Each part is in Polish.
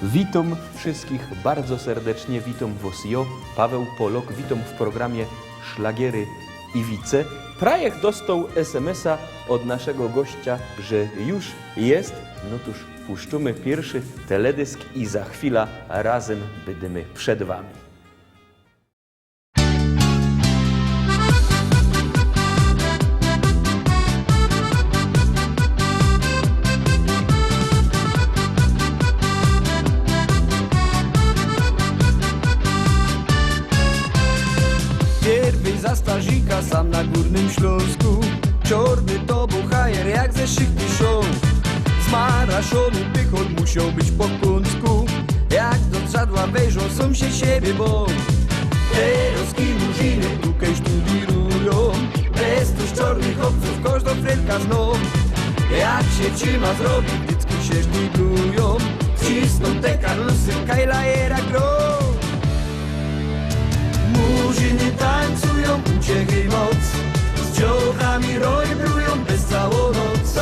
Witam wszystkich bardzo serdecznie, witam was ja, Paweł Polok, witam w programie Szlagiery i Wice. Projekt dostał SMS-a od naszego gościa, że już jest, no toż puszczymy pierwszy teledysk i za chwilę razem będziemy przed wami. Za stażika sam na Górnym Śląsku. Czorny to buchajer jak ze szybki show. Zmaraszony pychot musiał być po kącku. Jak do trzadła wejrzą, są się siebie bą. Te murzyny tukaj studirują. Bez tuż czarnych obców każdą fredka zną. Jak się trzyma zrobi, dycki się szpiglują. Cisną te karlusy, kajlajera grą. Murzyny tańcują, uciechy moc. Z dziołchami rojbrują bez całą noc.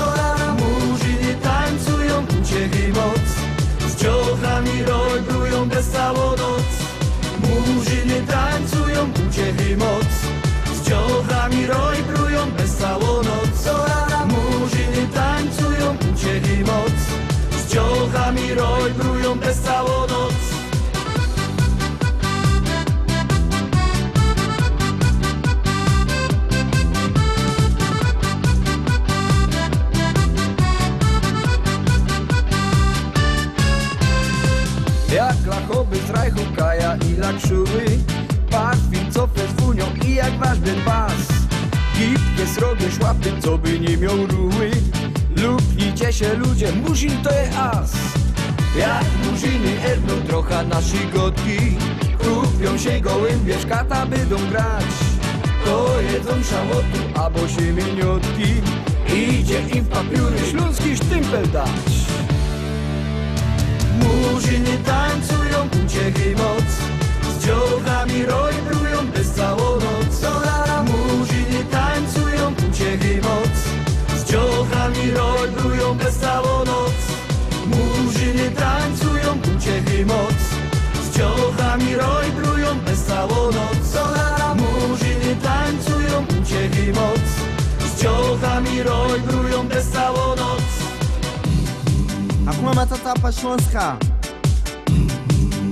Murzyny tańcują, uciechy moc. Z dziołchami rojbrują bez całą noc. Murzyny tańcują, uciechy moc. Z dziołchami rojbrują bez całą noc. Murzyny tańcują, uciechy moc. Z dziołchami rojbrują bez całą noc. Jak lachoby z rajchu kaja i lakszuły. Parfim co fezwunią i jak ważny bas. Gipkie srogie szłapy, co by nie miał ruły. Lubnijcie się ludzie, murzyn to jest as. Jak murzyny erną trochę na szygotki. Kupią się gołębie, szkata będą grać. To jedzą szałotu, albo siemieniotki. Idzie im w papiury śląski sztympel dać. Murzyny tańcują, uciechy moc. Z dziołchami rojbrują bez całą noc. Murzyny tańcują, uciechy moc. Z dziołchami rojbrują bez całą noc. Murzyny tańcują, uciechy moc. Z dziołchami rojbrują bez całą noc. Murzyny tańcują, uciechy moc. Z dziołchami rojbrują bez całą noc. Hakuna Matata hapa Śląska.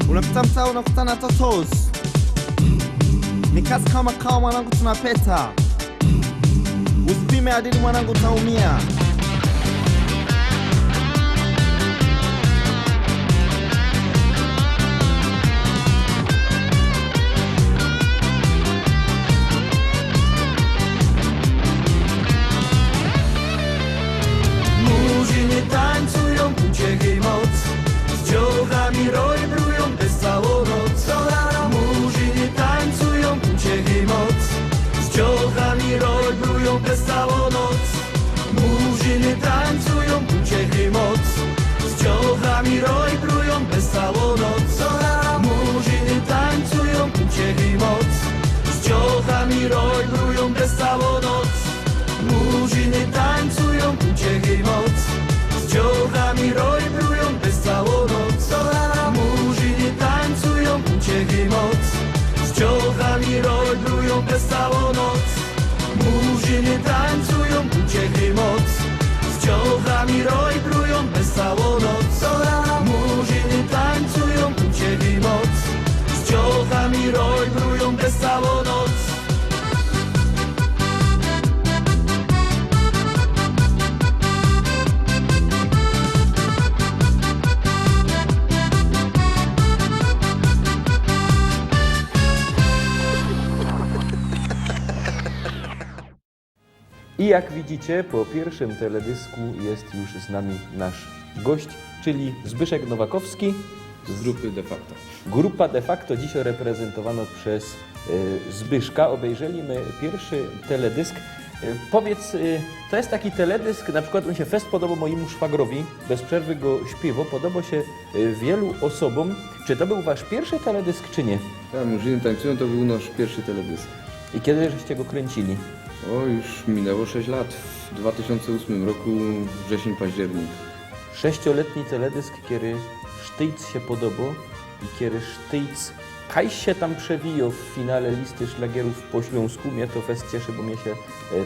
Unapita mtaa unakutana totos. Ni kazi kama kawa mwanangu tunapeta. Usipime adili mwanangu utaumia. Murzyny tańcują, uciechy moc. Z dziołchami rojbrują bez całą noc. Murzyny tańcują, uciechy moc. Z dziołchami rojbrują bez całą noc. Murzyny tańcują, uciechy moc. Z dziołchami rojbrują bez całą noc. Murzyny tańcują, uciechy moc. Z dziołchami rojbrują bez całą noc. Murzyny tańcują, uciechy moc. Z dziołchami rojbrują bez całą noc. Murzyny tańcują, uciechy moc. Z dziołchami rojbrują bez całą noc. Murzyny tańcują, uciechy moc. Z dziołchami rojbrują bez całą noc. Murzyny tańcują, uciechy moc. Z dziołchami rojbrują bez całą noc. I jak widzicie, po pierwszym teledysku jest już z nami nasz gość, czyli Zbyszek Nowakowski z grupy De Facto. Grupa De Facto dzisiaj reprezentowano przez Zbyszka. Obejrzeliśmy pierwszy teledysk. Powiedz, to jest taki teledysk, na przykład on się fest podobał mojemu szwagrowi, bez przerwy go śpiewał, podobał się wielu osobom. Czy to był wasz pierwszy teledysk, czy nie? Tak, Murzyny tańcują to był nasz pierwszy teledysk. I kiedy żeście go kręcili? O, już minęło 6 lat. W 2008 roku, wrzesień, październik. 6-letni teledysk, który sztyjc się podobał i który sztyjc kajś się tam przewijał w finale listy szlagierów po śląsku. Mnie to fest cieszy, bo mnie się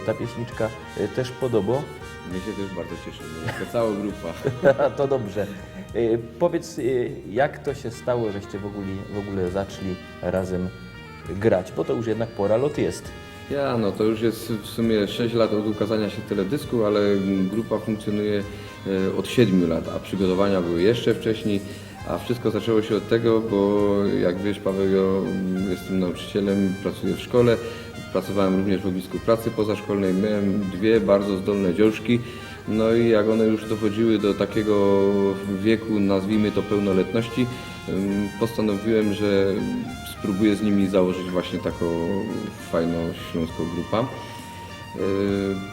ta pieśniczka też podoba. Mnie się też bardzo cieszy, bo jako cała grupa. To dobrze. Powiedz, jak to się stało, żeście w ogóle zaczęli razem grać, bo to już jednak pora lot jest. No to już jest w sumie 6 lat od ukazania się teledysku, ale grupa funkcjonuje od 7 lat, a przygotowania były jeszcze wcześniej. A wszystko zaczęło się od tego, bo jak wiesz, Paweł, ja jestem nauczycielem, pracuję w szkole, pracowałem również w ognisku pracy pozaszkolnej, miałem 2 bardzo zdolne dziążki. No i jak one już dochodziły do takiego wieku, nazwijmy to pełnoletności, postanowiłem, że spróbuję z nimi założyć właśnie taką fajną śląską grupę.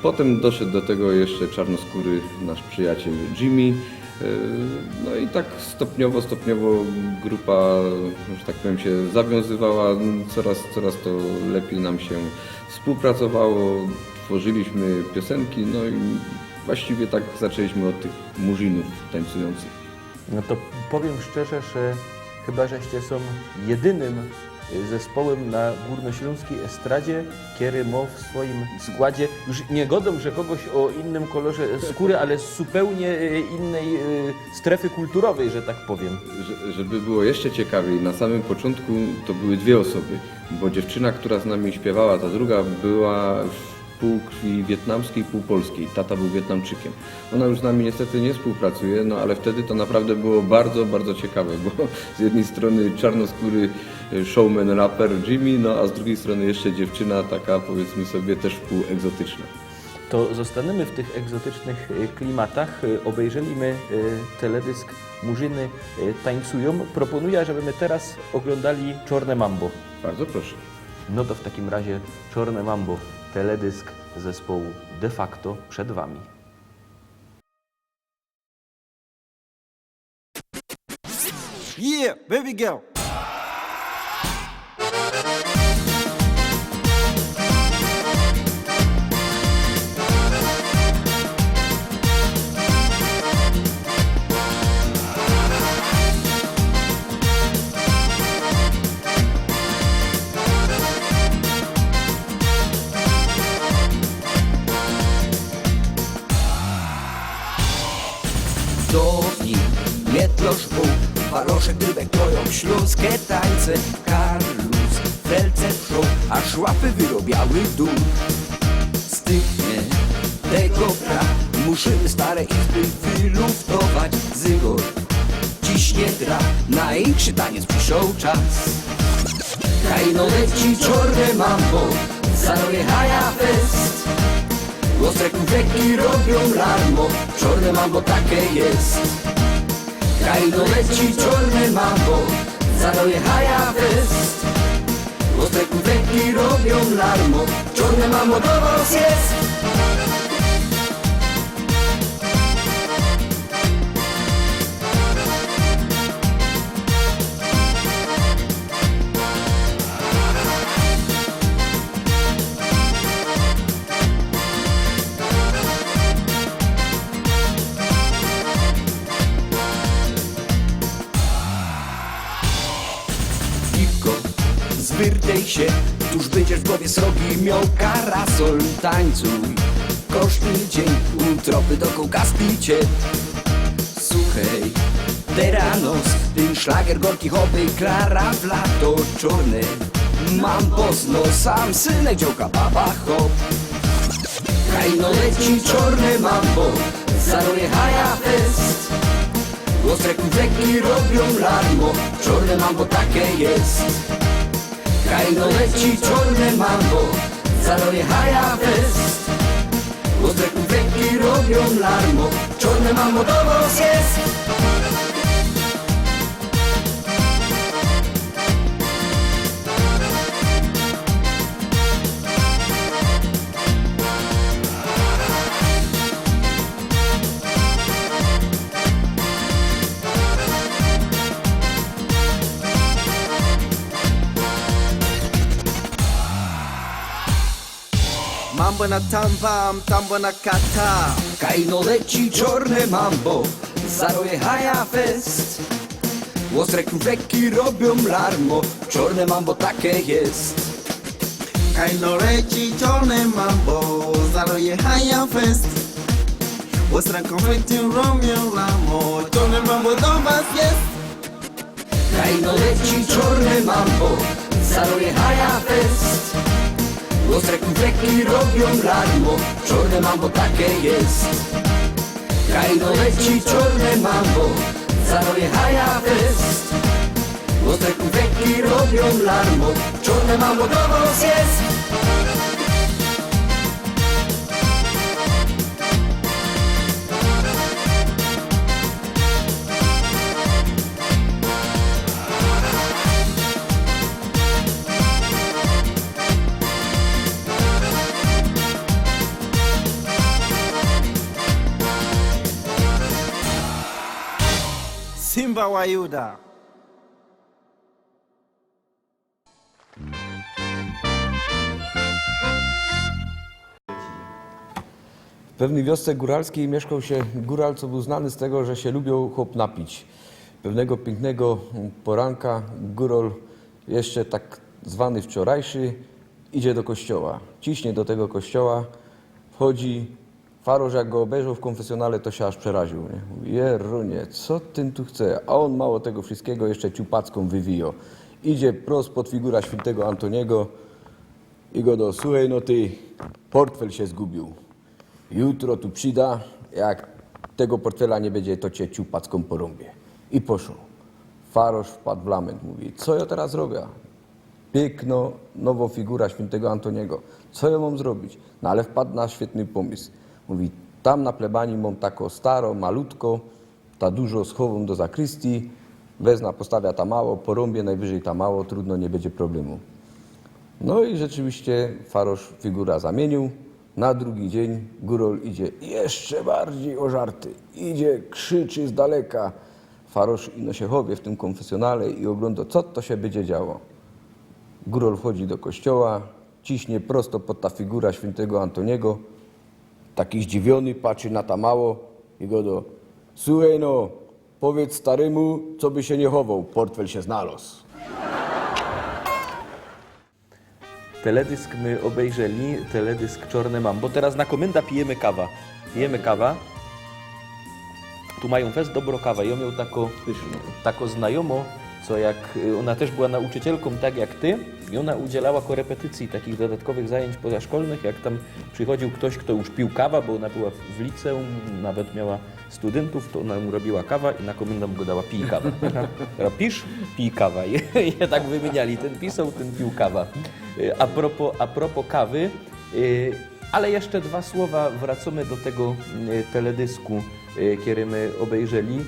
Potem doszedł do tego jeszcze czarnoskóry nasz przyjaciel Jimmy. No i tak stopniowo grupa, że tak powiem, się zawiązywała, coraz to lepiej nam się współpracowało, tworzyliśmy piosenki, no i właściwie tak zaczęliśmy od tych murzynów tańcujących. No to powiem szczerze, że chyba żeście są jedynym zespołem na górnośląskiej estradzie, który ma w swoim składzie już nie godą, że kogoś o innym kolorze skóry, ale z zupełnie innej strefy kulturowej, że tak powiem. Żeby było jeszcze ciekawiej, na samym początku to były 2 osoby, bo dziewczyna, która z nami śpiewała, ta druga była pół krwi wietnamskiej, pół polskiej. Tata był Wietnamczykiem. Ona już z nami niestety nie współpracuje, no ale wtedy to naprawdę było bardzo ciekawe, bo z jednej strony czarnoskóry showman, raper Jimmy, no a z drugiej strony jeszcze dziewczyna taka, powiedzmy sobie, też wpół egzotyczna. To zostaniemy w tych egzotycznych klimatach. Obejrzyjmy teledysk Murzyny tańcują. Proponuję, żebyśmy teraz oglądali Czorne Mambo. Bardzo proszę. No to w takim razie Czorne Mambo, teledysk zespołu De Facto przed Wami. Yeah, baby girl. Dowi, Mietlosz, Bóg, Waloszek, Grybek, kroją śląskie tańce. Karlus, Felce, Wszą, aż łapy wyrobiały dół. Styknie tego bra, musimy stare izby wyluftować. Zygor, ciśnie dra, największy taniec przyszł czas. Kajno leci czorne mambo, zaroje haja fest. Ostre kufeki robią larmo, czorne mambo takie jest. Kajno leci czorne mambo, zaroje haja fest. Ostre kufeki robią larmo, czorne mambo do was jest. Zwyrtej się, tuż będziesz w głowie srogi miał karasol. Tańcuj, kosztny dzień, utropy do kołkaspicie. Słuchaj, teranos, ten szlagier gorki hobby, Klara w lato czorne. Mam pozno, sam synek dziołka baba hop. Kajno leci czorne mambo, zaroje haja fest. Ostre kufeki robią larmo, czorne mambo takie jest. Kajno leci czorne mambo, zaroje haja fest. Ostre kufeki robią larmo, czorne mambo do was jest. Mambo na tam wam, tambo na kata. Kajno leci czorne mambo, zaroje haja fest. Ostre króweki robią larmo, czarne mambo takie jest. Kajno leci czarne mambo, zaroje haja fest. Ostre konflikty robią lamo, czarne mambo do was jest. Kajno leci czarne mambo, zaroje haja fest. Ostre króweki robią larmo, czarne mambo takie jest. Kajno leci czarne mambo, zaroje haja fest. Ostre króweki robią larmo, czarne mambo do was jest. Simba wa Yuda. W pewnej wiosce góralskiej mieszkał się góral, co był znany z tego, że się lubią chłop napić. Pewnego pięknego poranka góral, jeszcze tak zwany wczorajszy, idzie do kościoła. Ciśnie do tego kościoła, wchodzi, faroż jak go obejrzał w konfesjonale, to się aż przeraził. Nie? Mówi, Jerunie, co ten tu chce? A on mało tego wszystkiego jeszcze ciupacką wywijo. Idzie prost pod figura świętego Antoniego i go do, słuchaj, no ty, portfel się zgubił. Jutro tu przyda, jak tego portfela nie będzie, to cię ciupacką porąbie. I poszło. Faroż wpadł w lament, mówi, co ja teraz robię? Piękno, nowo figura świętego Antoniego. Co ja mam zrobić? No ale wpadł na świetny pomysł. Mówi, tam na plebanii mam tako staro, malutko, ta dużo schową do zakrystii, wezna, postawia ta mało, porąbie najwyżej ta mało, trudno, nie będzie problemu. No i rzeczywiście faroż figura zamienił. Na drugi dzień góral idzie jeszcze bardziej ożarty. Idzie, krzyczy z daleka. Faroż ino się chowie w tym konfesjonale i ogląda, co to się będzie działo. Góral wchodzi do kościoła, ciśnie prosto pod ta figura świętego Antoniego. Taki zdziwiony patrzy na ta mało i go do, słuchaj no, powiedz staremu, co by się nie chował, portfel się znalazł. Teledysk my obejrzeli, teledysk Czorne Mambo. Teraz na komenda pijemy kawa. Pijemy kawa. Tu mają fest dobro kawa. Ja miał tako znajomo, co jak ona też była nauczycielką, tak jak ty, i ona udzielała korepetycji takich dodatkowych zajęć pozaszkolnych, jak tam przychodził ktoś, kto już pił kawa, bo ona była w liceum, nawet miała studentów, to ona mu robiła kawa i na komendę mu go dała, pij kawa. Pisz, pij kawa. I tak wymieniali, ten pisał, ten pił kawa. A propos kawy, ale jeszcze dwa słowa, wracamy do tego teledysku, który my obejrzeli.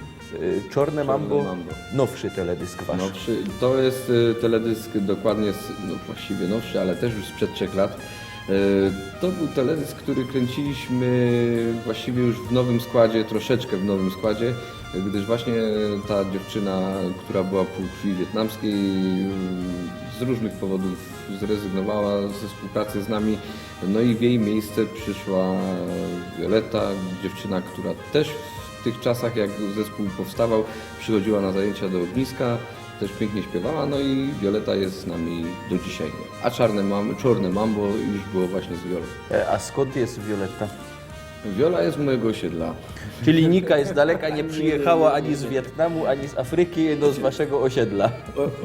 Czorne Mambo, nowszy teledysk wasz. Nowszy, to jest teledysk dokładnie, no właściwie nowszy, ale też już sprzed 3 lat. To był teledysk, który kręciliśmy właściwie już w nowym składzie, troszeczkę w nowym składzie, gdyż właśnie ta dziewczyna, która była półkrwi wietnamskiej, z różnych powodów zrezygnowała ze współpracy z nami, no i w jej miejsce przyszła Violeta, dziewczyna, która też w tych czasach, jak zespół powstawał, przychodziła na zajęcia do ogniska, też pięknie śpiewała, no i Violeta jest z nami do dzisiaj. A Czarne Mambo już było właśnie z Violą. A skąd jest Violetta? Viola jest z mojego osiedla. Czyli Nika jest daleka, nie przyjechała ani z Wietnamu, ani z Afryki, no z waszego osiedla.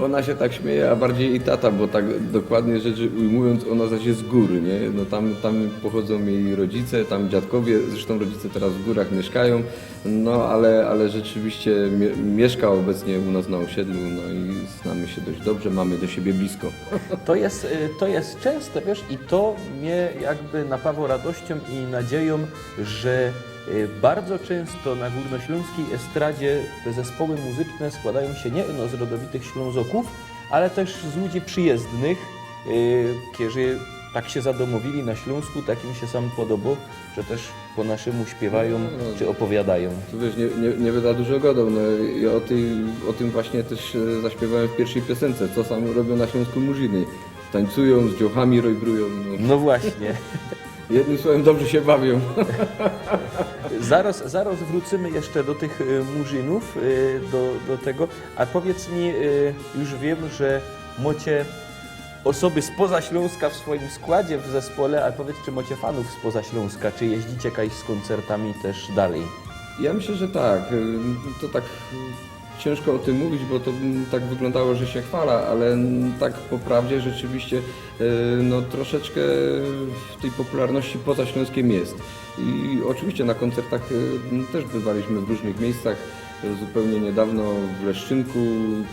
Ona się tak śmieje, a bardziej i tata, bo tak dokładnie rzeczy ujmując, ona zaś jest z góry, nie? No tam pochodzą jej rodzice, tam dziadkowie, zresztą rodzice teraz w górach mieszkają, no ale rzeczywiście mieszka obecnie u nas na osiedlu, no i znamy się dość dobrze, mamy do siebie blisko. To jest częste, wiesz, i to mnie jakby napawa radością i nadzieją, że bardzo często na górnośląskiej estradzie te zespoły muzyczne składają się nie z rodowitych Ślązoków, ale też z ludzi przyjezdnych, którzy tak się zadomowili na Śląsku, tak im się sam podobał, że też po naszemu śpiewają czy opowiadają. Tu wiesz, nie wyda dużo godą, no ja o tym właśnie też zaśpiewałem w pierwszej piosence, co sam robią na Śląsku Murzyny. Tańcują, z dziołchami rojbrują. No właśnie. Jednym słowem dobrze się bawią. Zaraz wrócimy jeszcze do tych murzynów, do tego. A powiedz mi, już wiem, że macie osoby spoza Śląska w swoim składzie, w zespole, a powiedz, czy macie fanów spoza Śląska, czy jeździcie kiedyś z koncertami też dalej? Ja myślę, że tak. To tak ciężko o tym mówić, bo to tak wyglądało, że się chwala, ale tak po prawdzie rzeczywiście no, troszeczkę tej popularności poza Śląskiem jest. I oczywiście na koncertach też bywaliśmy w różnych miejscach. Zupełnie niedawno w Leszczynku,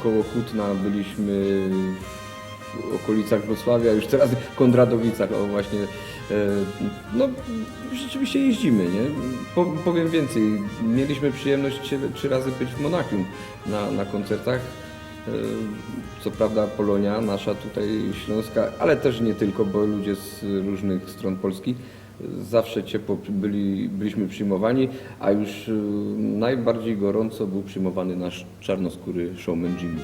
koło Kutna byliśmy, w okolicach Wrocławia, już teraz w Kondratowicach, o właśnie, no rzeczywiście jeździmy, nie? Powiem więcej, mieliśmy przyjemność 3 razy być w Monachium na koncertach, co prawda Polonia, nasza tutaj śląska, ale też nie tylko, bo ludzie z różnych stron Polski, zawsze ciepło byliśmy przyjmowani, a już najbardziej gorąco był przyjmowany nasz czarnoskóry showman Jimmy.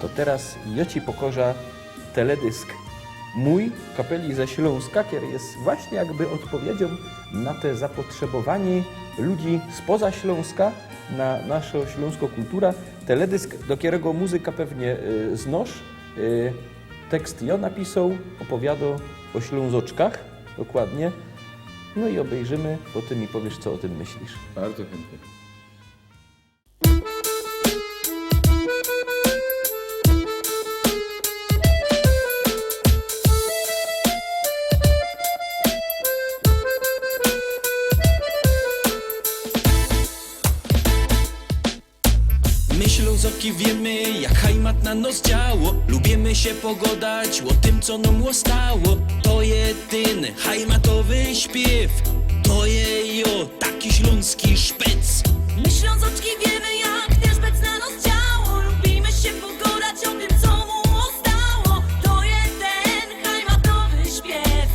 To teraz ja Ci pokorza teledysk mój, kapeli ze Śląska, który jest właśnie jakby odpowiedzią na te zapotrzebowanie ludzi spoza Śląska na naszą śląską kulturę. Teledysk, do którego muzyka pewnie znasz. Tekst ja napisał, opowiada o Ślązoczkach, dokładnie. No i obejrzymy, bo Ty mi powiesz, co o tym myślisz. Bardzo chętnie. My Ślązoki wiemy, jak hajmat na nos działo. Lubimy się pogodać o tym, co nam stało. To jedyny hajmatowy śpiew. To je jo, taki śląski szpec. My Ślązoczki wiemy, jak ten szpec na nos działo. Lubimy się pogadać o tym, co mu stało. To jeden hajmatowy śpiew.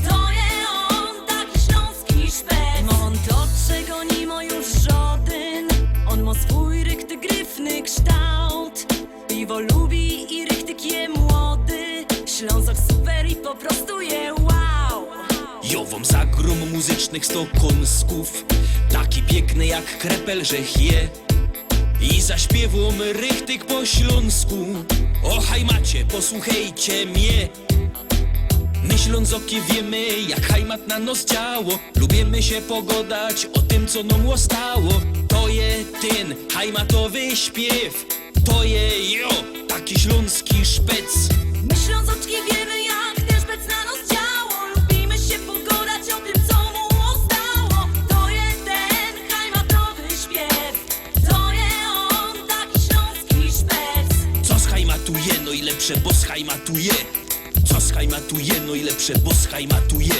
To je on, taki śląski szpec. No on to, czego nie ma już żaden. On ma swój rykty gryfny kształt. Piwo lubi i ryktyk je młody. Ślązok super i po prostu je wow. Jo wam zagrom muzycznych stokąsków. Taki piękny jak krepel, że je. I zaśpiewam rychtyk po śląsku. O hajmacie, posłuchajcie mnie. My Ślązoki wiemy, jak hajmat na nos działo. Lubimy się pogodać o tym, co nam stało. To je ten hajmatowy śpiew. To je jo, taki śląski szpec. My Ślązoczki wiemy, jak ten szpec na nos działo. Lubimy się pogadać o tym, co mu stało. To jeden hajmatowy śpiew. To je on, taki śląski szpec. Co schajmatuje, no i lepsze, bo schajmatuje. Co schajmatuje, no i lepsze, bo schajmatuje.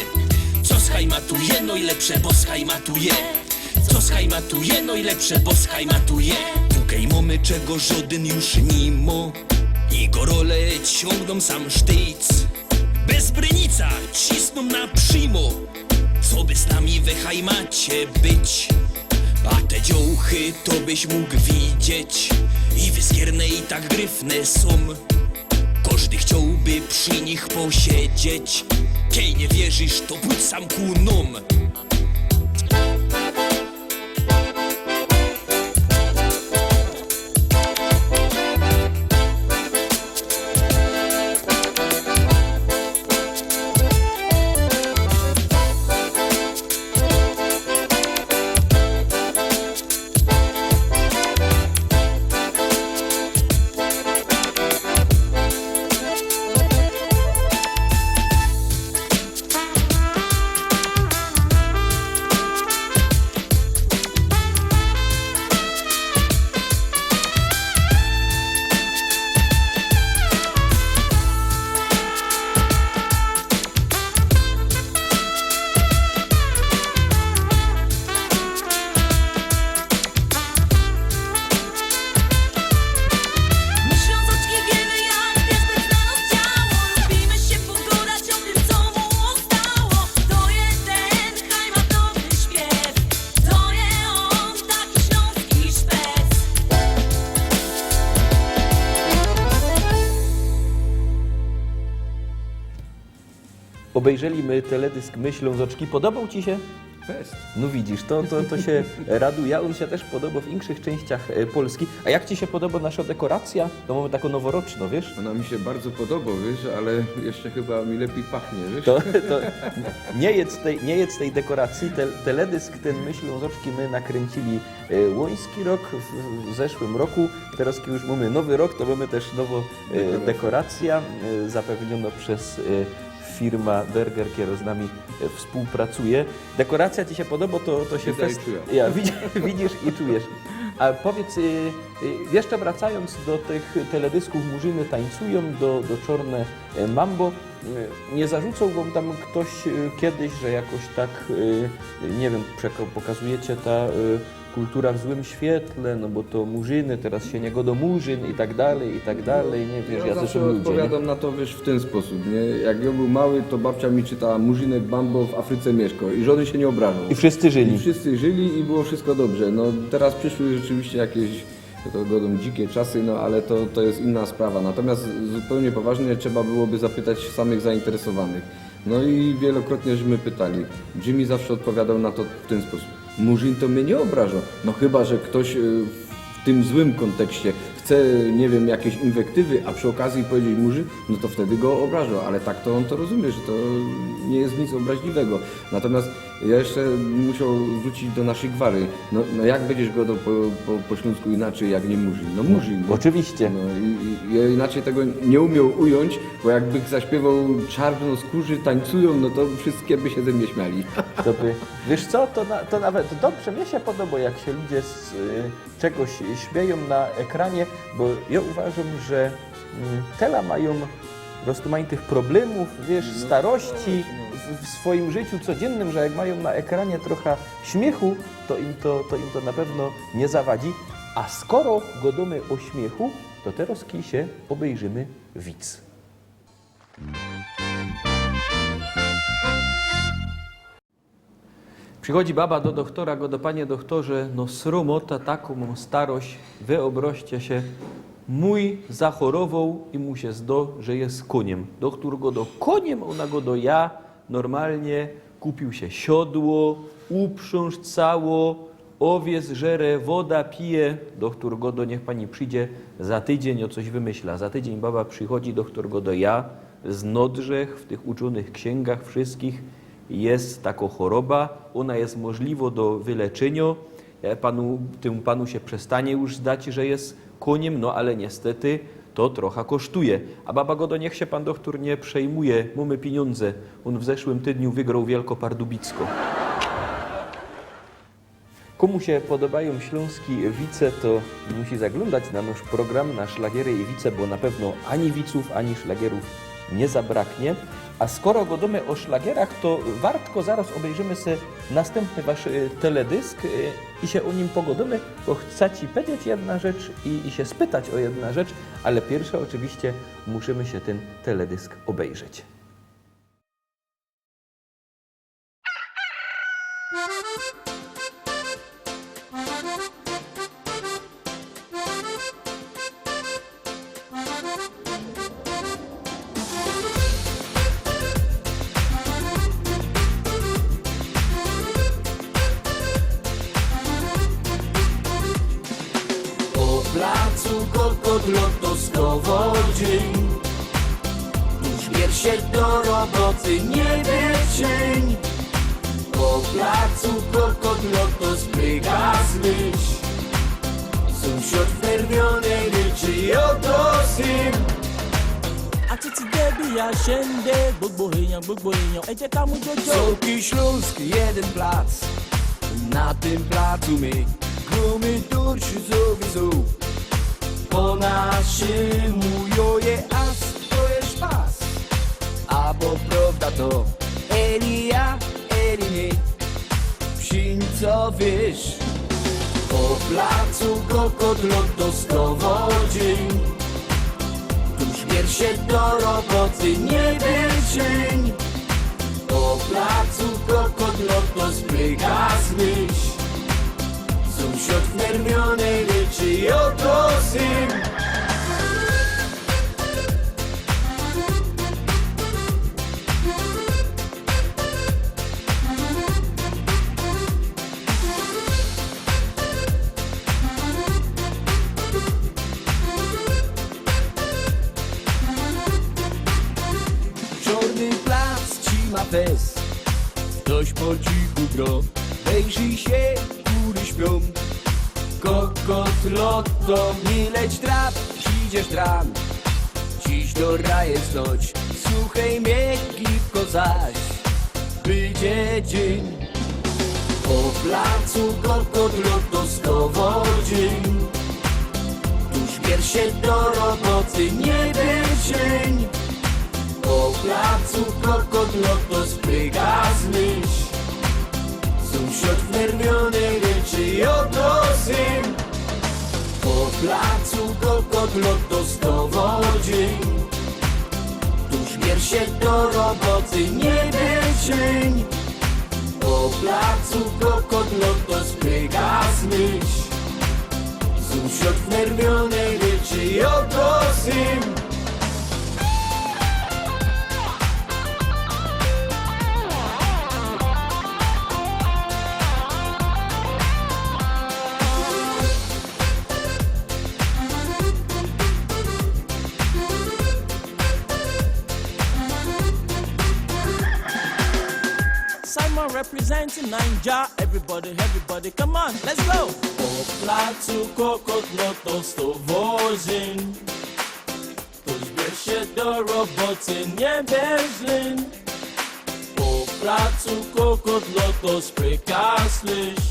Co schajmatuje, no i lepsze, bo schajmatuje. Co schajmatuje, no i lepsze, bo schajmatuje. Tukaj mamy czego żaden już nie ma. I gorole ciągną sam sztyc. Bez brynica cisną na przymo. Co by z nami we hajmacie być? A te dziołchy to byś mógł widzieć. I wyskierne i tak gryfne są. Każdy chciałby przy nich posiedzieć. Kiej nie wierzysz, to pójdź sam ku nam. obejrzeliśmy teledysk Myślą z oczki. Podobał Ci się? Fest. No widzisz, to się raduje. On się też podoba w innych częściach Polski. A jak Ci się podoba nasza dekoracja? To mamy taką noworoczną, wiesz? Ona mi się bardzo podoba, wiesz, ale jeszcze chyba mi lepiej pachnie, wiesz? To nie jedz tej dekoracji. Teledysk ten Myślą z oczki my nakręcili łoński rok w zeszłym roku. Teraz kiedy już mamy nowy rok, to mamy też nowo dekoracja zapewniona przez firma Berger, która z nami współpracuje. Dekoracja Ci się podoba, to się Widzę i fest... czuję. Ja, widzisz i czujesz. A powiedz, jeszcze wracając do tych teledysków Murzyny tańcują, do Czorne Mambo, nie zarzucał Wam tam ktoś kiedyś, że jakoś tak, nie wiem, pokazujecie ta kultura w złym świetle, no bo to Murzyny, teraz się nie godo Murzyn i tak dalej, nie wiesz, ja też zawsze ludzie, nie? odpowiadam na to, wiesz, w ten sposób, nie? Jak ja był mały, to babcia mi czytała Murzynek Bambo w Afryce mieszkał i żaden się nie obrażał. I wszyscy żyli. I wszyscy żyli i było wszystko dobrze. No teraz przyszły rzeczywiście jakieś to godą dzikie czasy, no ale to jest inna sprawa. Natomiast zupełnie poważnie trzeba byłoby zapytać samych zainteresowanych. No i wielokrotnie żeśmy pytali. Jimmy zawsze odpowiadał na to w ten sposób. Murzyn to mnie nie obraża. No chyba, że ktoś w tym złym kontekście chce, nie wiem, jakieś inwektywy, a przy okazji powiedzieć Murzyn, no to wtedy go obraża, ale tak to on to rozumie, że to nie jest nic obraźliwego. Natomiast ja jeszcze musiał wrócić do naszej gwary. No jak będziesz go po śląsku inaczej, jak nie Murzyn? No Murzyn. No. Oczywiście. No i ja inaczej tego nie umiał ująć, bo jakby zaśpiewał czarnoskórzy tańcują, no to wszystkie by się ze mnie śmiali. Wiesz co, to nawet dobrze, mnie się podoba, jak się ludzie z czegoś śmieją na ekranie, bo ja uważam, że tela mają po prostu mają tych problemów, wiesz, starości w swoim życiu codziennym, że jak mają na ekranie trochę śmiechu, to im to na pewno nie zawadzi. A skoro godamy o śmiechu, to teraz się obejrzymy widz. Przychodzi baba do doktora, go do panie doktorze, no sromota taką mam starość, wyobraźcie się, mój zachorował i mu się zdo, że jest koniem. Doktor go do koniem, ona go do ja, normalnie kupił się siodło, uprząż cało, owiec żere, woda pije. Doktor go do niech pani przyjdzie, za tydzień o coś wymyśla. Za tydzień baba przychodzi, doktor go do ja, z nodrzech w tych uczonych księgach wszystkich, jest taka choroba, ona jest możliwa do wyleczenia, tym panu się przestanie już zdać, że jest koniem, no ale niestety to trochę kosztuje. A baba go do niech się pan doktor nie przejmuje, mamy pieniądze, on w zeszłym tygodniu wygrał Wielkopardubicko. Komu się podobają śląski wice, to musi zaglądać na nasz program, na szlagiery i wice, bo na pewno ani wiców, ani szlagierów nie zabraknie. A skoro godamy o szlagierach, to wartko zaraz obejrzymy sobie następny wasz teledysk i się o nim pogodamy, bo chcę ci powiedzieć jedna rzecz i się spytać o jedna rzecz, ale pierwsze oczywiście musimy się ten teledysk obejrzeć. Po placu Kokotlotowskowo dzień, już się do roboty nie cień. Po placu Kokotlotto spryga zmyć, sąsiad wnerwiony ryczy oto syn. A títí débi a ṣe ń dé gbogbo èèyàn ẹ jẹ́ ká mú jọjọ. Sołki Śląski, jeden plac. Na tym placu my grumy turczyzowi zup. Po naszemu joje as to jest pas. A bo prawda to Elia, Eli psińco wiesz. Po placu Kokotlotowskowo dzień, tuż się do roboty nie cień. Po placu Kokotlotto spryga zmyć, sąsiad wnerwiony ryczy oto syn. ma fest. Ktoś po cichu gro, wejrzyj się, góry śpią. Kokot, lotto, nie leć trap, idziesz dram. Dziś do raje stoć, słuchaj mnie, gipko zaś. Będzie dzień, po placu kokot, lotto, stowo dzień. Tuż bierz się do roboty, nie dzień. Po placu kokot, lotto, spryga zmyśl. Sąsiad wnerwiony ryczy, oto syn. Po placu kokot, lotto, stowo dzień. Tuż bierz się do roboty, nie dzień. Po placu kokot, lotto, spryga zmyśl. Sąsiad wnerwiony ryczy, oto syn. Simon representing Ninja. Everybody, come on, let's go. Po placu kokot, lotto, stowozyn. Tuż bierz się do roboty, nie bezlin. Po placu kokot, lotto, spryka slysz.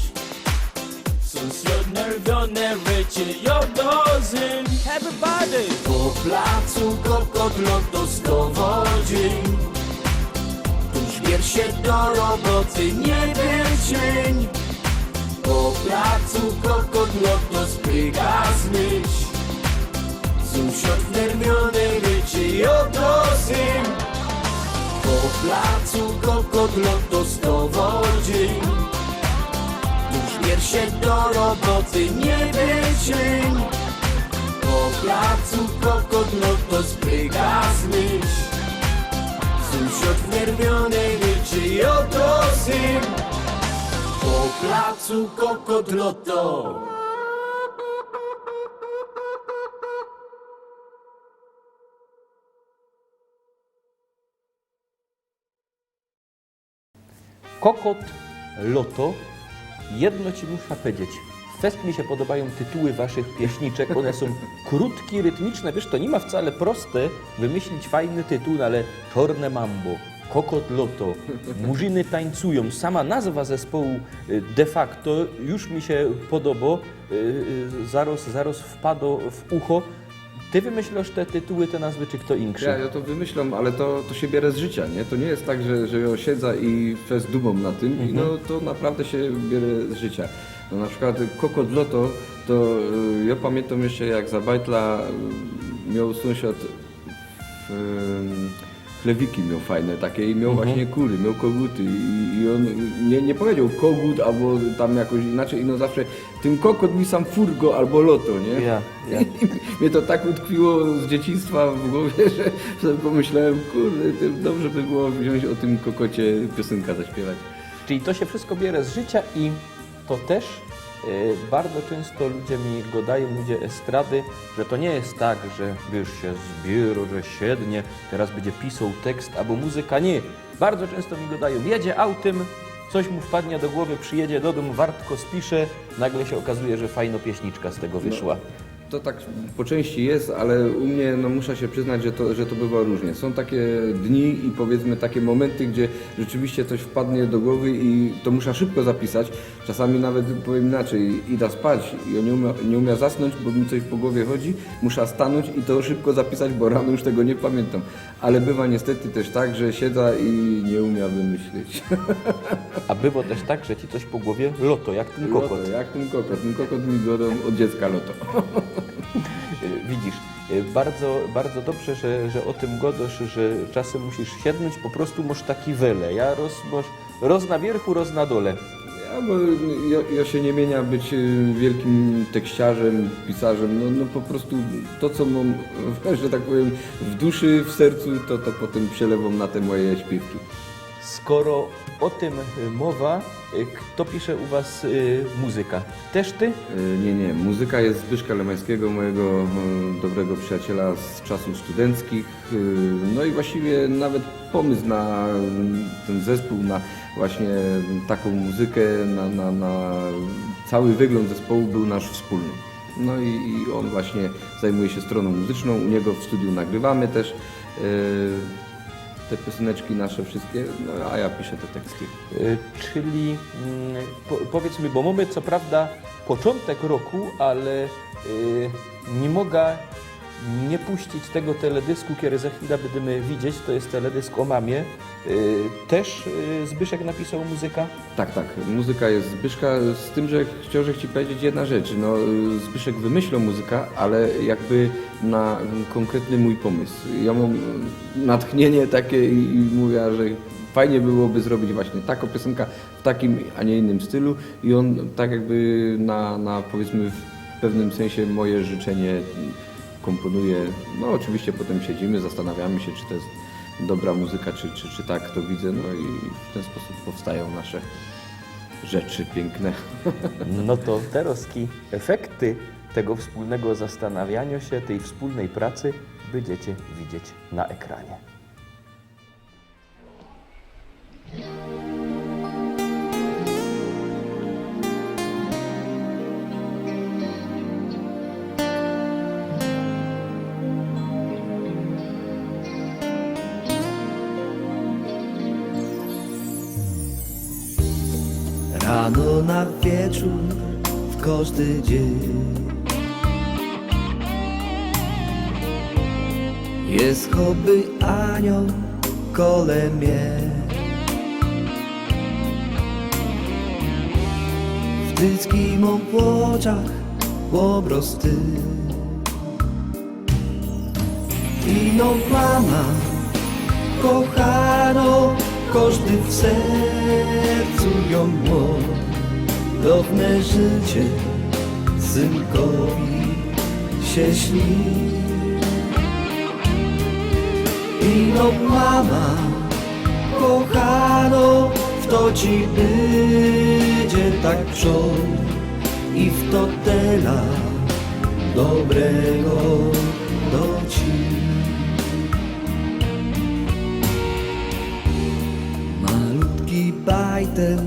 Sąsiad nerwiony ryczy, jodozyn. Everybody. Po placu kokot, lotto, stowo dzień. Tuż bierz się do roboty, nie dzień. Po placu kokot, lotto, spryga zmyśl. Sąsiad wnerwiony ryczy, oto syn. Po placu kokot, lotto, stowo dzień. Tuż bierz się do roboty, nie dzień. Po placu kokot, lotto, spryga zmyśl. Sąsiad wnerwiony ryczy, oto syn. Po placu kokot, lotto. Kokot, loto. Jedno ci muszę powiedzieć. Fest mi się podobają tytuły waszych pieśniczek. One są krótkie, rytmiczne. Wiesz, to nie ma wcale proste wymyślić fajny tytuł, no ale Czorne Mambo, Kokot Loto, Murzyny tańcują. Sama nazwa zespołu de facto już mi się podoba. Zaraz wpadło w ucho. Ty wymyślasz te tytuły, te nazwy, czy kto inszy? Ja to wymyślam, ale to się bierze z życia, nie? To nie jest tak, że ja siedzę i fest dumą na tym, i no to naprawdę się bierze z życia. No na przykład Kokot Loto, to ja pamiętam jeszcze jak za bajtla miał sąsiad chlewiki miał fajne takie i miał właśnie kury, miał koguty i on nie powiedział kogut albo tam jakoś inaczej, no zawsze tym kokot mi sam furgo albo loto, nie? Ja. I mnie to tak utkwiło z dzieciństwa w głowie, że sobie pomyślałem, kurde, dobrze by było wziąć o tym kokocie piosenkę zaśpiewać. Czyli to się wszystko bierze z życia i to też bardzo często ludzie mi gadają, ludzie estrady, że to nie jest tak, że wiesz, się zbiera, że siednie, teraz będzie pisał tekst albo muzyka. Nie. Bardzo często mi gadają, jedzie autem, coś mu wpadnie do głowy, przyjedzie do domu, wartko spisze, nagle się okazuje, że fajna pieśniczka z tego wyszła. To tak po części jest, ale u mnie no, muszę się przyznać, że to bywa różnie. Są takie dni i powiedzmy takie momenty, gdzie rzeczywiście coś wpadnie do głowy i to muszę szybko zapisać. Czasami nawet powiem inaczej, idę spać i ja nie umiem zasnąć, bo mi coś po głowie chodzi, muszę stanąć i to szybko zapisać, bo rano już tego nie pamiętam. Ale bywa niestety też tak, że siedzę i nie umiem wymyślić. A było też tak, że ci coś po głowie loto, jak ten kokot. Loto, jak ten kokot. Ten kokot mi godą od dziecka loto. Widzisz, bardzo dobrze, że o tym godasz, że czasem musisz siednąć, po prostu masz taki wele. Ja roz na wierchu, roz na dole. Bo ja się nie mienia być wielkim tekściarzem, pisarzem, no po prostu to, co mam, że tak powiem, w duszy, w sercu, to potem przelewam na te moje śpiewki. Skoro o tym mowa. Kto pisze u was muzyka? Też ty? Nie. Muzyka jest Zbyszka Lemańskiego, mojego dobrego przyjaciela z czasów studenckich. No i właściwie nawet pomysł na ten zespół, na właśnie taką muzykę, na cały wygląd zespołu był nasz wspólny. No i on właśnie zajmuje się stroną muzyczną, u niego w studiu nagrywamy też te pioseneczki nasze wszystkie, no, a ja piszę te teksty. Czyli powiedz mi, bo mamy co prawda początek roku, ale nie mogę nie puścić tego teledysku, kiedy za chwilę będziemy widzieć. To jest teledysk o mamie. Też Zbyszek napisał muzykę? Tak, muzyka jest Zbyszka, z tym, że chciałem ci powiedzieć jedna rzecz. No, Zbyszek wymyślał muzykę, ale jakby na konkretny mój pomysł. Ja mam natchnienie takie i mówię, że fajnie byłoby zrobić właśnie taką piosenkę w takim, a nie innym stylu i on tak jakby na powiedzmy w pewnym sensie moje życzenie komponuje. No oczywiście potem siedzimy, zastanawiamy się, czy to jest dobra muzyka, czy tak to widzę, no i w ten sposób powstają nasze rzeczy piękne. No to teraz efekty tego wspólnego zastanawiania się, tej wspólnej pracy będziecie widzieć na ekranie. Rano na wieczór, w każdy dzień jest choby anioł kole mnie. W tyckim obłoczach obraz ty i no mama kochano, każdy w sercu ją ma. Dawne życie synkowi się śni. I no mama kochano, w to ci będzie tak przód i w to tela dobrego do ci. Malutki bajtel,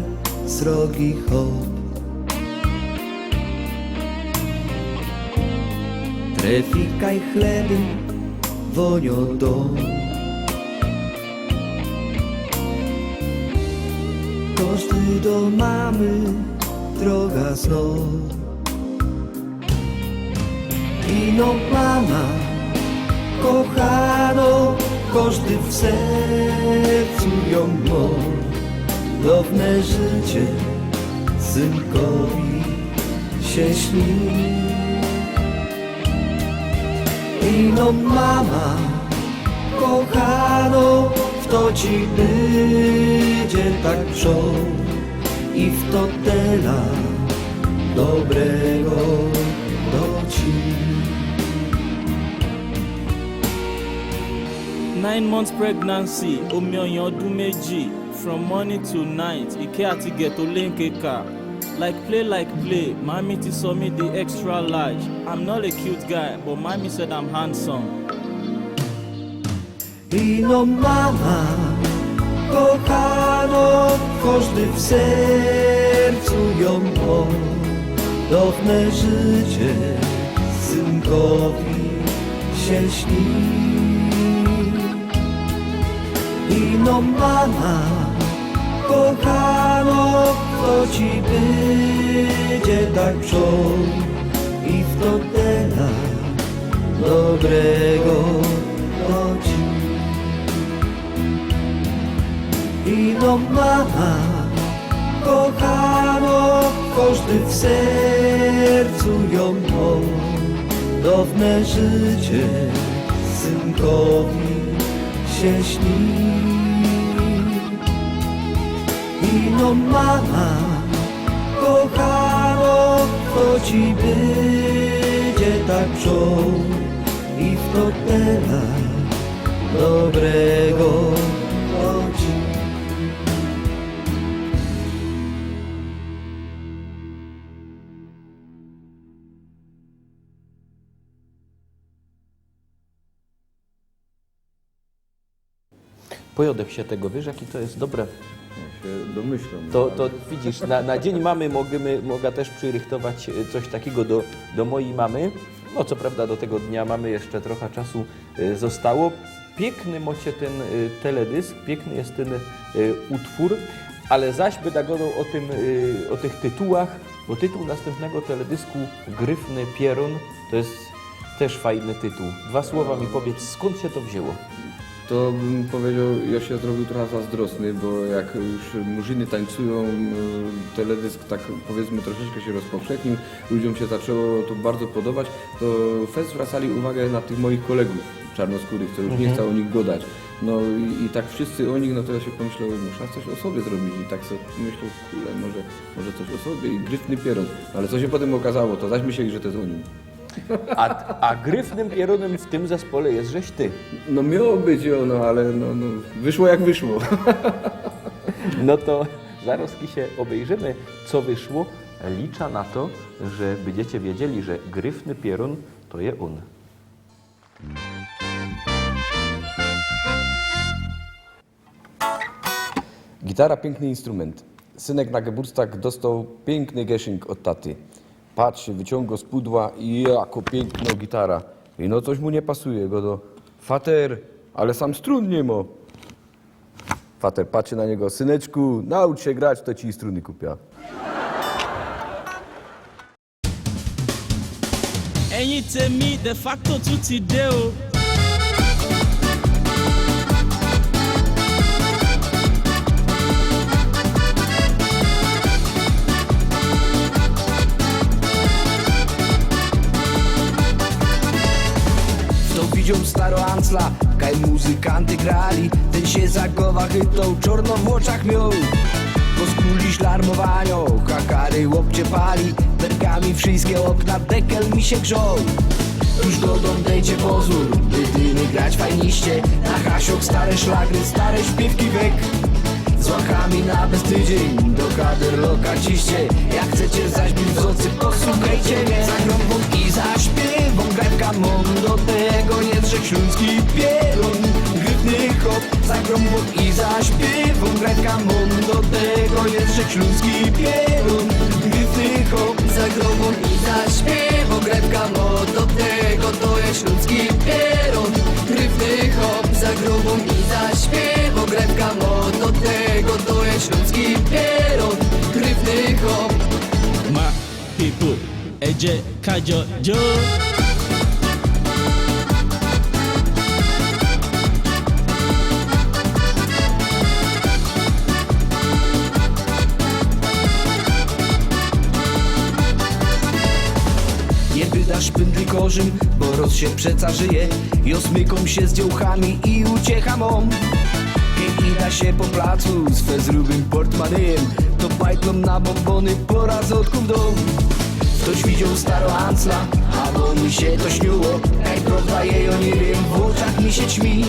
srogi hop, trefikaj chleby, wonio dom. Każdy do mamy droga znów. I no mama kochano, każdy w sercu ją ma. Dawne życie synkowi się śni. I no mama kochano, w to ci będzie tak przód i w to tela dobrego do ci. 9 months pregnancy, omi ọyàn ọdún méjì. From morning to night, ike àti ghetto linkeka. Like play, mommy ti sọ mi the extra large. I'm not a cute guy, but mommy said I'm handsome. I no mama kochano, każdy w sercu ją ma. Dawne życie synkowi się śni. I no mama kochano, to ci będzie tak przód i w to tela dobrego chodzi. I no mama kochano, każdy w sercu ją ma. Dawne życie synkowi się śni. I no mama kochano, to ci będzie tak przód i w to tela dobrego chodzi. Pojodek się tego, wiesz, jakie to jest dobre. Ja się domyślam. To widzisz, na Dzień Mamy mogę też przyrychtować coś takiego do mojej mamy. No co prawda do tego dnia mamy jeszcze trochę czasu zostało. Piękny macie ten teledysk, piękny jest ten utwór, ale zaś będę gadał o tych tytułach, bo tytuł następnego teledysku Gryfny Pierun to jest też fajny tytuł. 2 słowa mi powiedz, skąd się to wzięło? To bym powiedział, ja się zrobił trochę zazdrosny, bo jak już murzyny tańcują, teledysk tak powiedzmy troszeczkę się rozpowszechnił, ludziom się zaczęło to bardzo podobać, to fest zwracali uwagę na tych moich kolegów czarnoskórych, co już nie chcą o nich godać. No i tak wszyscy o nich, no to ja się pomyślałem, muszę coś o sobie zrobić i tak sobie myślę, kurde, może coś o sobie i Gryfny Pierun. Ale co się potem okazało, to zaś myśleli, że to jest o nim. A Gryfnym Pierunem w tym zespole jest żeś ty. No miało być no ale wyszło jak wyszło. No to zaraz się obejrzymy, co wyszło. Liczę na to, że będziecie wiedzieli, że Gryfny Pierun to je on. Gitara piękny instrument. Synek na Geburtstag dostał piękny geszynk od taty. Patrz, wyciąga z pudła i jako piękna gitara. I no coś mu nie pasuje, go do fater, ale sam strun nie ma. Fater patrzy na niego, syneczku, naucz się grać, to ci struny kupia. Ẹ̀yin tèmi de facto tún ti dé o. Kto widział staro Ancla, kaj muzykanty grali, ten się za głowa chytał, czorno w oczach miał. Po skuli szlarmowanio, kakary łopcie pali, perkami wszystkie okna, dekel mi się grzał. Tuż do dom dejcie pozór, jedyny grać fajniście, na hasiok stare szlagry, stare śpiewki wek. Z łachami na bez tydzień, do kader lokaciście, jak chcecie zaś być w nocy, posłuchajcie mnie. Zagram wam i zaśpiewam, grajka mą, do tego jest rzek śląski pierun, gryfny hop. Zagram wam i zaśpiewam, grajka mą, do tego jest rzek śląski pierun, gryfny hop. Zagram wam i zaśpiewam, grajka mą, do tego to jest śląski pierun, gryfny hop. Zagram wam i zaśpiewam, grajka mą, do tego to jest śląski pierun, gryfny hop. My people, ẹ jẹ́ ká jọ jó. Nie wydasz pędli korzym, bo roz się przeca żyje. I osmyką się z dziołchami i uciecha mą. Kiedy ida się po placu z fezrowym portmanejem, to bajtlą na bombony po razotku w dom. Ktoś widział staro Ancla, albo mi się to śniło. Kaj prawda jej o nie wiem, w oczach mi się ćmi.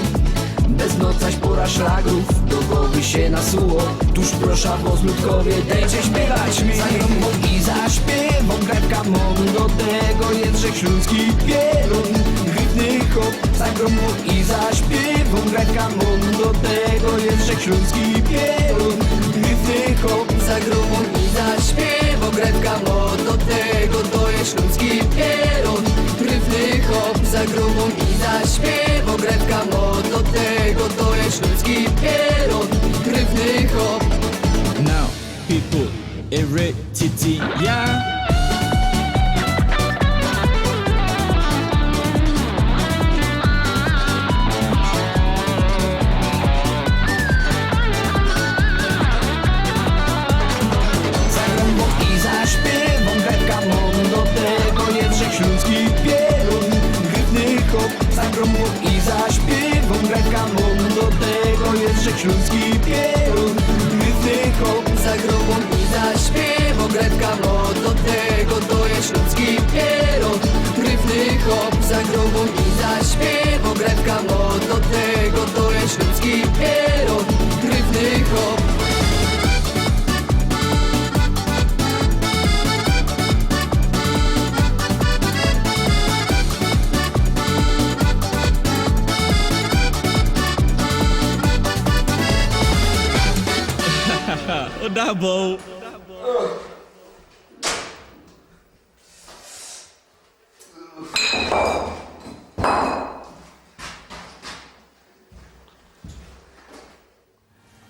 Bez nocaś pora szlagrów, do głowy się nasuło. Tuż proszę was ludkowie, dajcie śpiewać mi. Zagrą i zaśpiewam, grajka mą, do tego jest rzek śląski pierun, gryfny hop. Zagrą i zaśpiewam, grajka mą, do tego jest rzek śląski pierun, gryfny hop. Zagrą i zaśpiewam, grajka mą, do tego to jest śląski pierun, gryfny hop. Zagrą i zaśpiewam, grajka mą, do tego to jest śląski pierun, gryfny hop. Now people, eré títí yá. Zagram i zaśpiewam, grajka mą, do tego jest rzek śląski pierun, gryfny hop. Zagram i zaśpiewam, grajka mą, do tego jest rzek śląski pierun, gryfny hop. Zagram i zaśpiewam, grajka mą, do tego to jest śląski pierun, gryfny hop. Zagram i zaśpiewam, grajka mą, do tego to jest śląski pierun, gryfny hop. Ó dàbọ̀ o.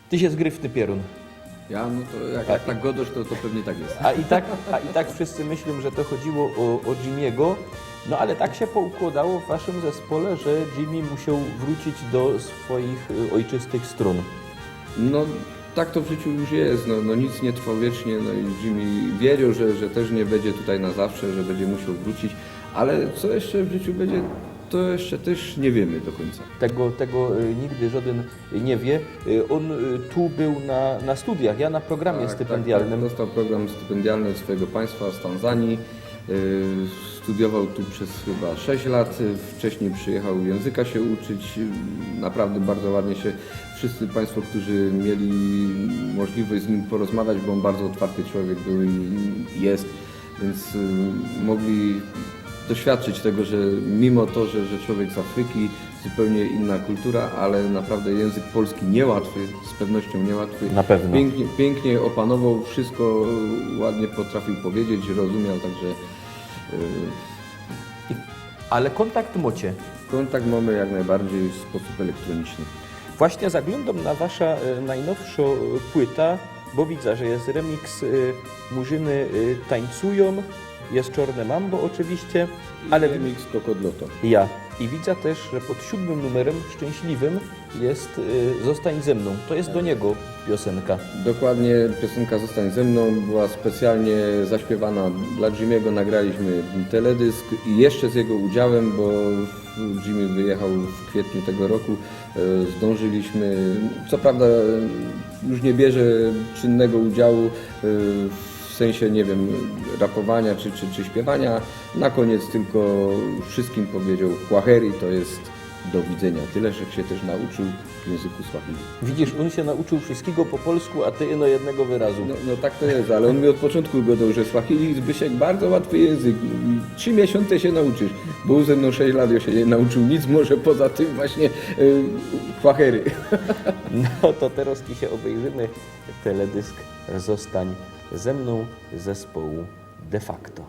Ty się zgryfny pierun. Ja, no to jak tak godosz, to pewnie tak jest. A i tak wszyscy myślą, że to chodziło o Jimmy'ego, no ale tak się poukładało w waszym zespole, że Jimmy musiał wrócić do swoich ojczystych strun. No tak to w życiu już jest, no nic nie trwa wiecznie, no i Jimmy wiedział, że też nie będzie tutaj na zawsze, że będzie musiał wrócić, ale co jeszcze w życiu będzie, to jeszcze też nie wiemy do końca. Tego nigdy żaden nie wie. On tu był na studiach, ja na programie stypendialnym. Tak, dostał program stypendialny od swojego państwa z Tanzanii. Studiował tu przez chyba 6 lat. Wcześniej przyjechał języka się uczyć. Naprawdę bardzo ładnie się wszyscy Państwo, którzy mieli możliwość z nim porozmawiać, bo on bardzo otwarty człowiek był i jest, więc mogli doświadczyć tego, że mimo to, że człowiek z Afryki, zupełnie inna kultura, ale naprawdę język polski niełatwy, z pewnością niełatwy. Na pewno. Pięknie opanował, wszystko ładnie potrafił powiedzieć, rozumiał, także Ale kontakt macie. kontakt mamy jak najbardziej w sposób elektroniczny. Właśnie zaglądam na wasza najnowsza płyta, bo widzę, że jest remix Murzyny tańcują, jest Czorne Mambo oczywiście, ale remix Kokodloto. ja. I widzę też, że pod 7 numerem szczęśliwym jest Zostań ze mną. To jest do niego piosenka. Dokładnie, piosenka Zostań ze mną była specjalnie zaśpiewana dla Jimmy'ego, nagraliśmy teledysk i jeszcze z jego udziałem, bo Jimmy wyjechał w kwietniu tego roku, zdążyliśmy, co prawda już nie bierze czynnego udziału w sensie, nie wiem, rapowania czy śpiewania, na koniec tylko wszystkim powiedział Kwaheri, to jest do widzenia. Tyle, że się też nauczył w języku Swahili. Widzisz, on się nauczył wszystkiego po polsku, a ty ino jednego wyrazu. No tak to jest, ale on mi od początku gadał, że Swahili, Zbyszek, bardzo łatwy język. 3 miesiące się nauczysz. Był ze mną 6 lat, ja się nie nauczył nic, może poza tym właśnie Kwaheri. No to teraz dzisiaj obejrzymy teledysk Zostań ze mną zespołu De Facto.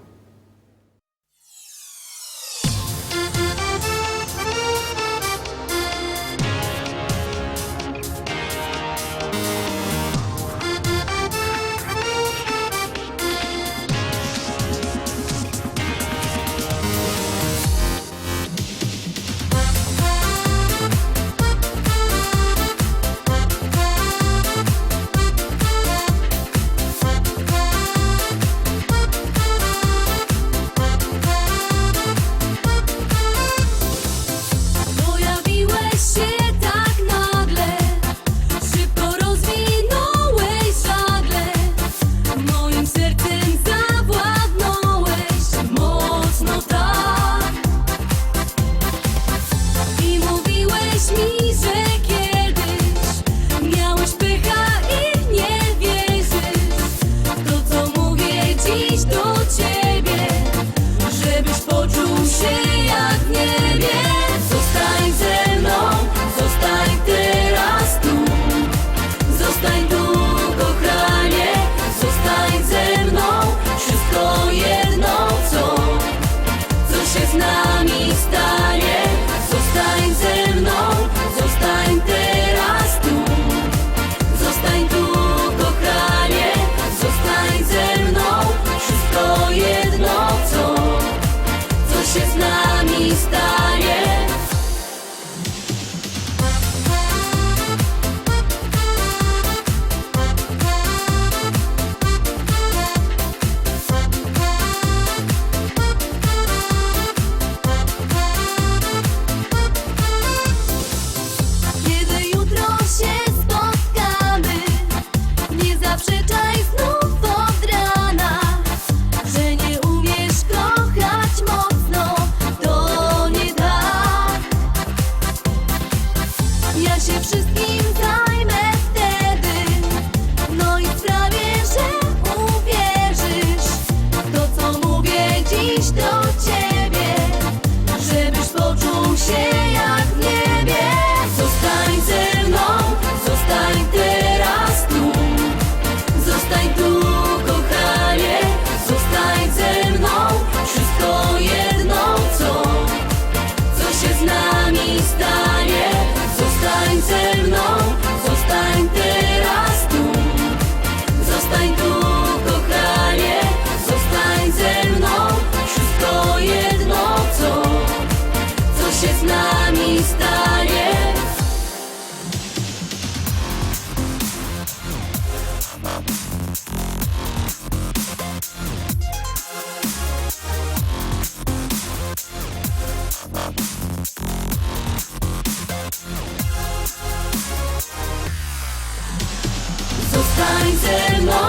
Zostań ze mną,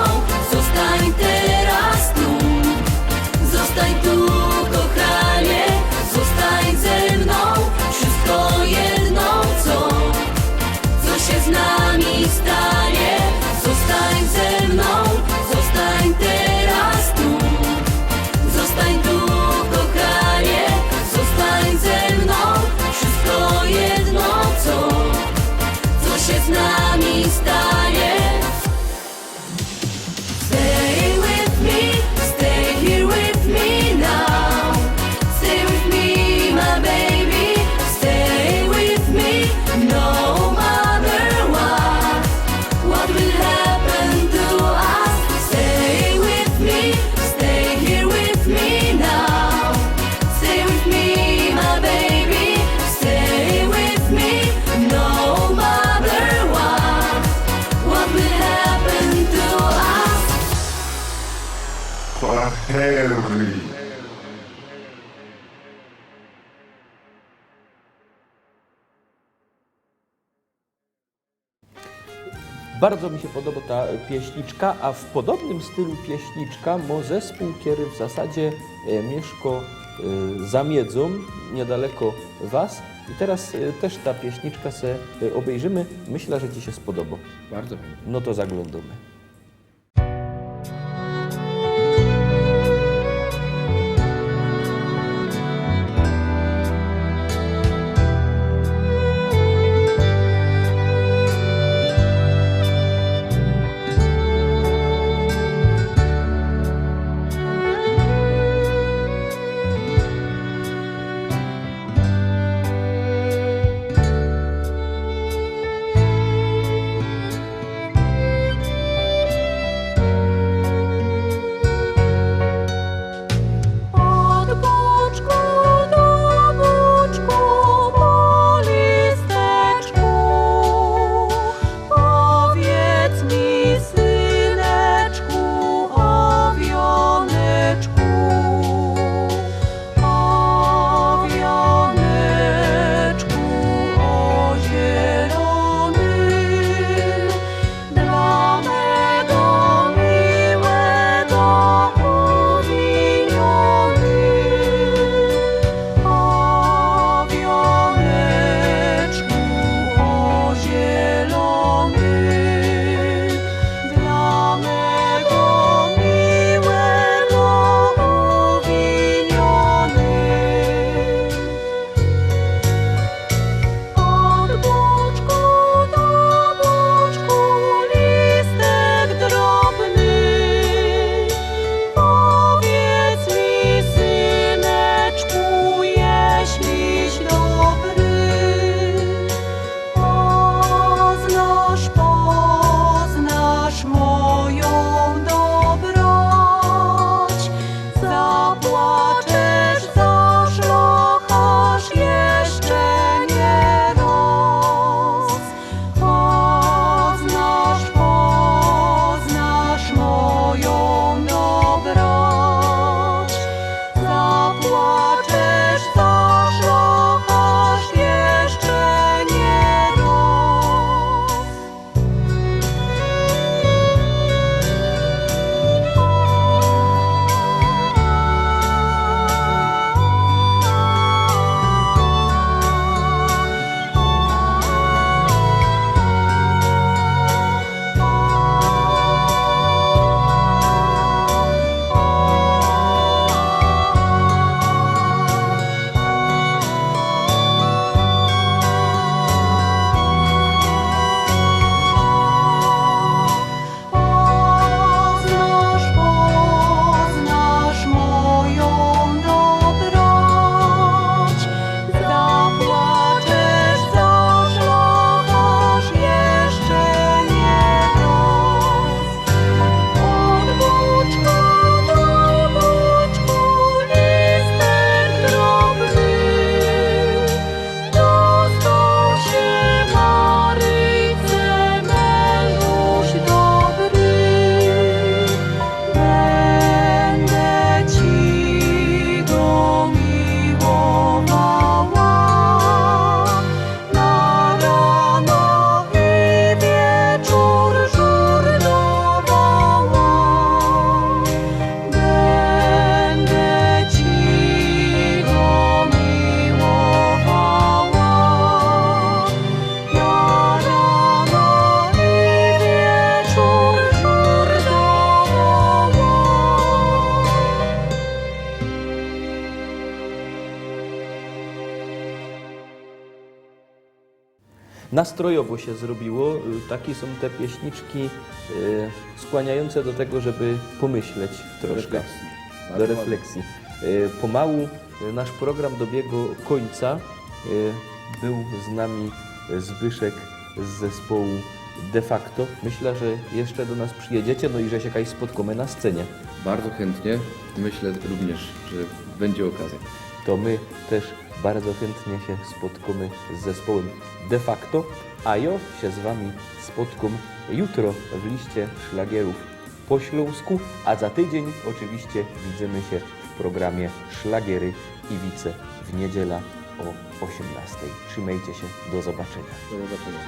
zostań teraz tu. Zostań tu, kochanie, zostań ze mną. Wszystko jedno, co się z nami stanie. Zostań ze mną, zostań teraz tu. Zostań tu, kochanie, zostań ze mną. Wszystko jedno, co się z nami stanie. Stay with me, stay here with me now. Stay with me, my baby. Stay with me, no matter what will happen to us. Stay with me, stay here with me now. Stay with me, my baby. Stay with me, no matter what will happen to us. Harry. Bardzo mi się podoba ta pieśniczka, a w podobnym stylu pieśniczka mo zespół, który w zasadzie mieszka za Miedzą, niedaleko Was. I teraz też ta pieśniczka se obejrzymy. Myślę, że Ci się spodoba. Bardzo. No to zaglądamy. nastrojowo się zrobiło. Takie są te pieśniczki skłaniające do tego, żeby pomyśleć troszkę. refleksji. Do Bardzo refleksji. Pomału nasz program dobiegł końca. Był z nami Zbyszek z zespołu De Facto. Myślę, że jeszcze do nas przyjedziecie, no i że się jakaś spotkamy na scenie. Bardzo chętnie. Myślę również, że będzie okazja. To my też bardzo chętnie się spotkamy z zespołem De Facto, a ja się z Wami spotkam jutro w liście szlagierów po śląsku, a za tydzień oczywiście widzimy się w programie Szlagiery i Wice w niedzielę o 18:00. Trzymajcie się, do zobaczenia. Do zobaczenia.